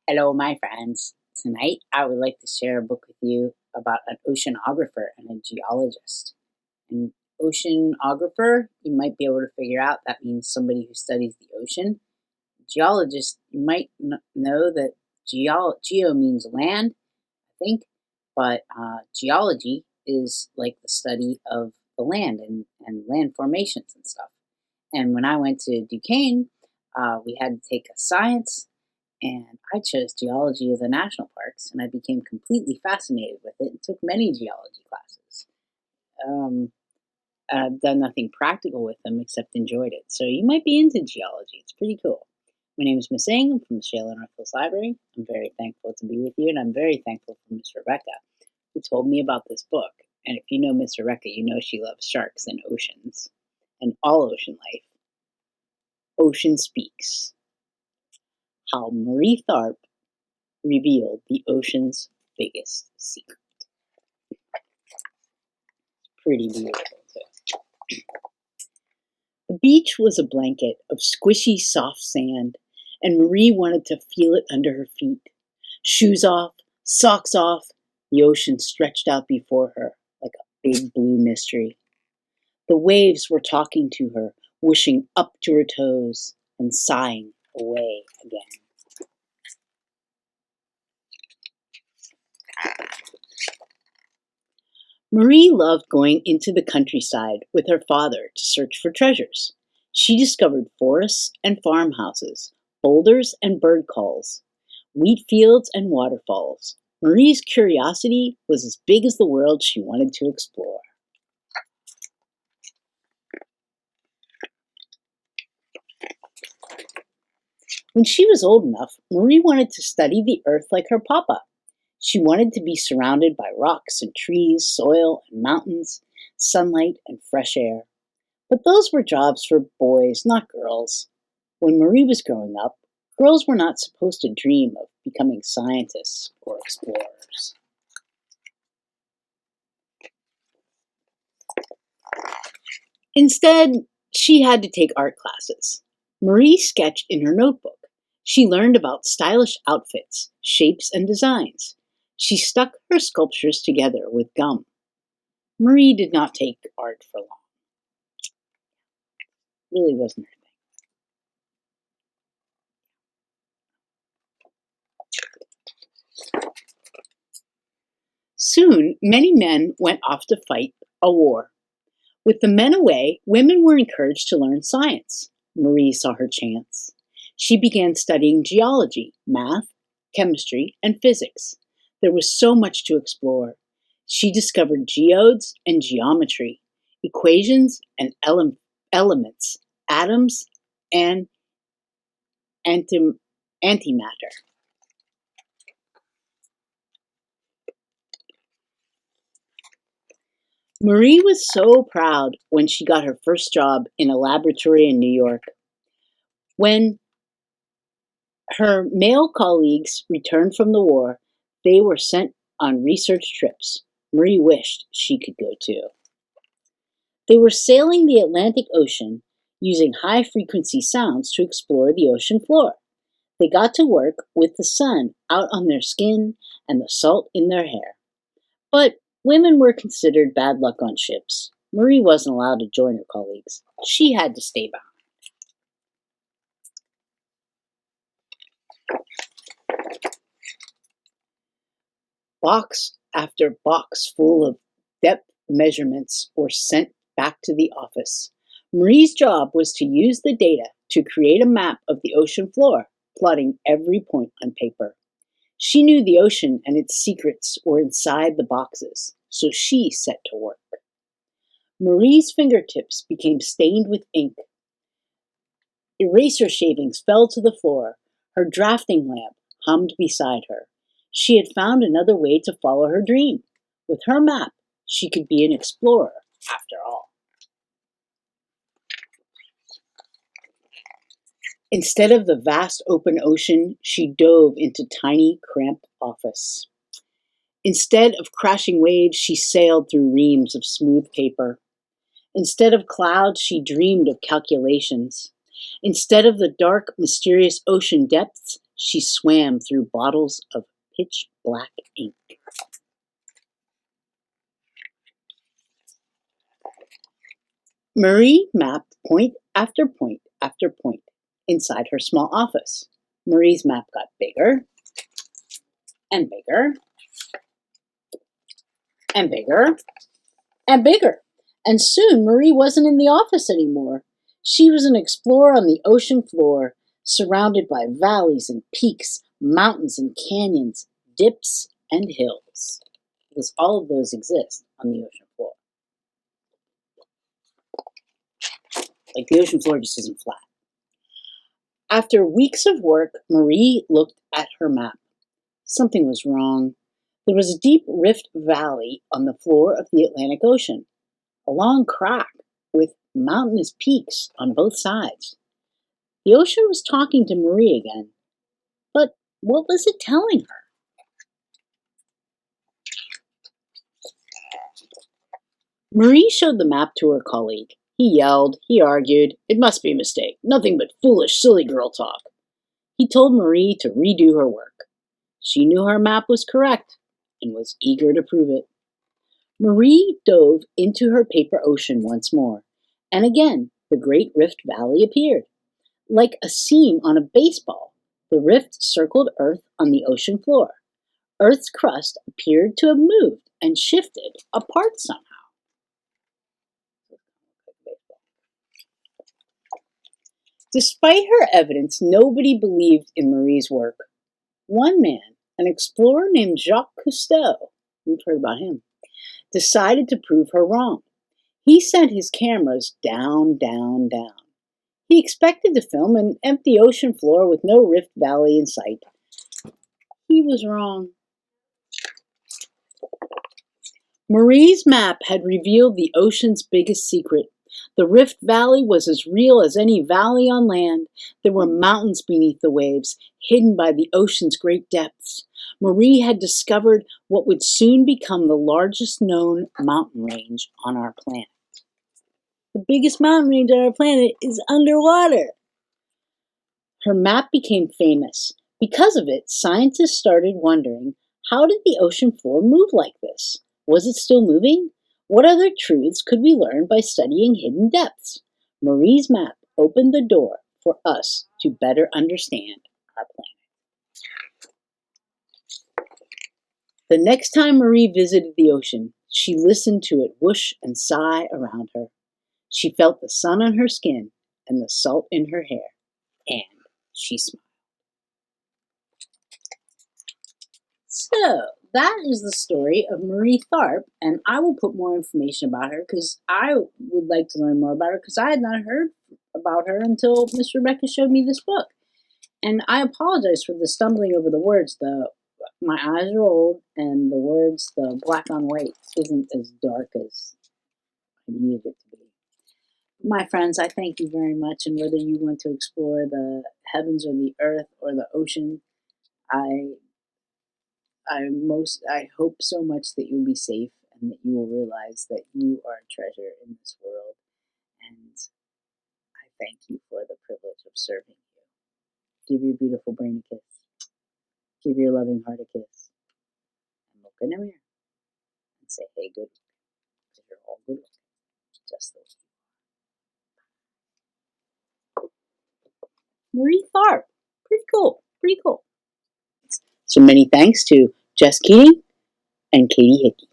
Hello, my friends. Tonight, I would like to share a book with you about an oceanographer and a geologist. An oceanographer, you might be able to figure out that means somebody who studies the ocean. Geologist, you might know that geo means land, I think, but geology is like the study of the land and land formations and stuff. And when I went to Duquesne, we had to take a science, and I chose geology of the national parks, and I became completely fascinated with it and took many geology classes. Um, I've done nothing practical with them except enjoyed it. So you might be into geology. It's pretty cool. My name is Miss Ng. I'm from the Shayla North Hills Library. I'm very thankful to be with you, and I'm very thankful for Miss Rebecca, who told me about this book. And if you know Miss Rebecca, you know she loves sharks and oceans and all ocean life. Ocean Speaks. How Marie Tharp revealed the ocean's biggest secret. Pretty beautiful, too. The beach was a blanket of squishy, soft sand, and Marie wanted to feel it under her feet. Shoes off, socks off, the ocean stretched out before her like a big blue mystery. The waves were talking to her, whooshing up to her toes and sighing away again. Marie loved going into the countryside with her father to search for treasures. She discovered forests and farmhouses, boulders and bird calls, wheat fields and waterfalls. Marie's curiosity was as big as the world she wanted to explore. When she was old enough, Marie wanted to study the earth like her papa. She wanted to be surrounded by rocks and trees, soil and mountains, sunlight and fresh air. But those were jobs for boys, not girls. When Marie was growing up, girls were not supposed to dream of becoming scientists or explorers. Instead, she had to take art classes. Marie sketched in her notebook. She learned about stylish outfits, shapes, and designs. She stuck her sculptures together with gum. Marie did not take art for long. Really wasn't her thing. Soon, many men went off to fight a war. With the men away, women were encouraged to learn science. Marie saw her chance. She began studying geology, math, chemistry, and physics. There was so much to explore. She discovered geodes and geometry, equations and elements, atoms and antimatter. Marie was so proud when she got her first job in a laboratory in New York. When her male colleagues returned from the war, they were sent on research trips. Marie wished she could go too. They were sailing the Atlantic Ocean using high-frequency sounds to explore the ocean floor. They got to work with the sun out on their skin and the salt in their hair. But women were considered bad luck on ships. Marie wasn't allowed to join her colleagues. She had to stay behind. Box after box full of depth measurements were sent back to the office. Marie's job was to use the data to create a map of the ocean floor, plotting every point on paper. She knew the ocean and its secrets were inside the boxes, so she set to work. Marie's fingertips became stained with ink. Eraser shavings fell to the floor. Her drafting lamp hummed beside her. She had found another way to follow her dream. With her map, she could be an explorer after all. Instead of the vast open ocean, she dove into tiny, cramped office. Instead of crashing waves, she sailed through reams of smooth paper. Instead of clouds, she dreamed of calculations. Instead of the dark, mysterious ocean depths, She swam through bottles of pitch black ink. Marie mapped point after point after point inside her small office. Marie's map got bigger and bigger and bigger and bigger. And soon Marie wasn't in the office anymore. She was an explorer on the ocean floor, surrounded by valleys and peaks, mountains and canyons, dips and hills, because all of those exist on the ocean floor. Like the ocean floor just isn't flat. After weeks of work, Marie looked at her map. Something was wrong. There was a deep rift valley on the floor of the Atlantic Ocean, a long crack with mountainous peaks on both sides. The ocean was talking to Marie again, but what was it telling her? Marie showed the map to her colleague. He yelled, he argued, it must be a mistake, nothing but foolish, silly girl talk. He told Marie to redo her work. She knew her map was correct and was eager to prove it. Marie dove into her paper ocean once more, and again the Great Rift Valley appeared. Like a seam on a baseball, the rift circled Earth on the ocean floor. Earth's crust appeared to have moved and shifted apart somehow. Despite her evidence, nobody believed in Marie's work. One man, an explorer named Jacques Cousteau, we've heard about him, decided to prove her wrong. He sent his cameras down, down, down. He expected to film an empty ocean floor with no rift valley in sight. He was wrong. Marie's map had revealed the ocean's biggest secret. The Rift Valley was as real as any valley on land. There were mountains beneath the waves, hidden by the ocean's great depths. Marie had discovered what would soon become the largest known mountain range on our planet. The biggest mountain range on our planet is underwater. Her map became famous. Because of it, scientists started wondering, how did the ocean floor move like this? Was it still moving? What other truths could we learn by studying hidden depths? Marie's map opened the door for us to better understand our planet. The next time Marie visited the ocean, she listened to it whoosh and sigh around her. She felt the sun on her skin and the salt in her hair, and she smiled. So, that is the story of Marie Tharp, and I will put more information about her because I would like to learn more about her because I had not heard about her until Miss Rebecca showed me this book. And I apologize for the stumbling over the words. My eyes are old, and the words, the black on white, isn't as dark as I needed it to be. My friends, I thank you very much, and whether you want to explore the heavens or the earth or the ocean, I hope so much that you'll be safe and that you will realize that you are a treasure in this world. And I thank you for the privilege of serving you. Give your beautiful brain a kiss. Give your loving heart a kiss. And look in the mirror and say, hey, good. Because you're all good. Just the way you are. Marie Tharp. Pretty cool. Pretty cool. So many thanks to Jess Keating and Katie Hickey.